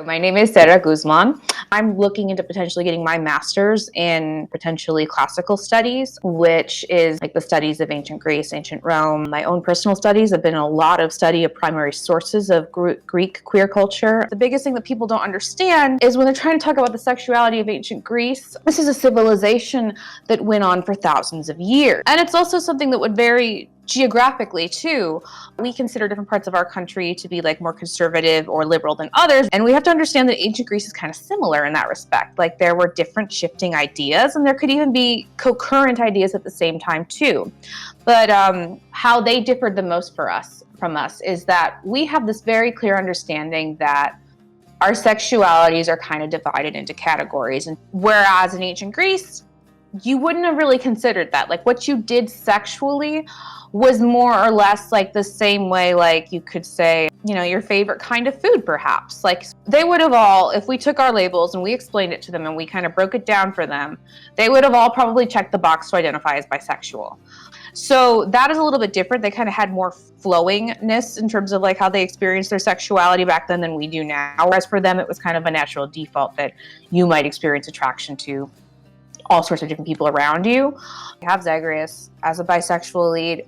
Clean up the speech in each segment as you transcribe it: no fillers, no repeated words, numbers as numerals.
My name is Sarah Guzmán. I'm looking into potentially getting my master's in potentially classical studies, which is like the studies of ancient Greece, ancient Rome. My own personal studies have been a lot of study of primary sources of Greek queer culture. The biggest thing that people don't understand is when they're trying to talk about the sexuality of ancient Greece, this is a civilization that went on for thousands of years. And it's also something that would vary geographically too. We consider different parts of our country to be like more conservative or liberal than others, and we have to understand that ancient Greece is kind of similar in that respect. Like there were different shifting ideas, and there could even be concurrent ideas at the same time too. But how they differed the most from us is that we have this very clear understanding that our sexualities are kind of divided into categories, and whereas in ancient Greece you wouldn't have really considered that. Like what you did sexually was more or less like the same way, like you could say, you know, your favorite kind of food perhaps. Like they would have all, if we took our labels and we explained it to them and we kind of broke it down for them, they would have all probably checked the box to identify as bisexual. So that is a little bit different. They kind of had more flowingness in terms of like how they experienced their sexuality back then than we do now. Whereas for them, it was kind of a natural default that you might experience attraction to all sorts of different people around you. You have Zagreus as a bisexual lead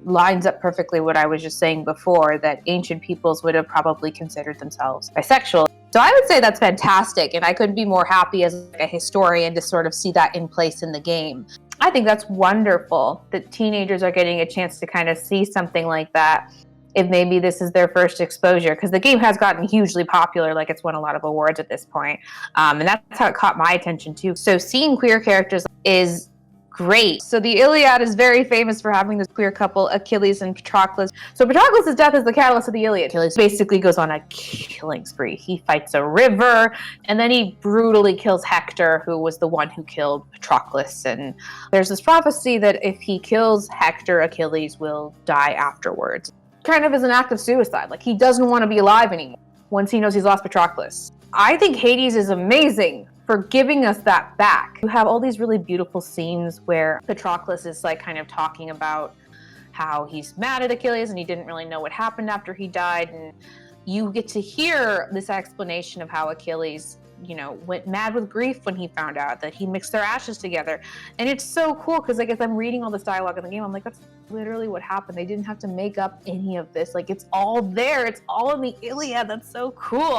lines up perfectly what I was just saying before, that ancient peoples would have probably considered themselves bisexual. So I would say that's fantastic, and I couldn't be more happy as a historian to sort of see that in place in the game. I think that's wonderful that teenagers are getting a chance to kind of see something like that, if maybe this is their first exposure, because the game has gotten hugely popular, like it's won a lot of awards at this point. And that's how it caught my attention too. So seeing queer characters is great. So the Iliad is very famous for having this queer couple, Achilles and Patroclus. So Patroclus' death is the catalyst of the Iliad. Achilles basically goes on a killing spree. He fights a river, and then he brutally kills Hector, who was the one who killed Patroclus. And there's this prophecy that if he kills Hector, Achilles will die afterwards. Kind of as an act of suicide. Like he doesn't want to be alive anymore once he knows he's lost Patroclus. I think Hades is amazing for giving us that back. You have all these really beautiful scenes where Patroclus is like kind of talking about how he's mad at Achilles and he didn't really know what happened after he died, and you get to hear this explanation of how Achilles, you know, went mad with grief when he found out that he mixed their ashes together. And it's so cool because like as I'm reading all this dialogue in the game, I'm like, that's literally what happened. They didn't have to make up any of this. Like it's all there. It's all in the Iliad. That's so cool.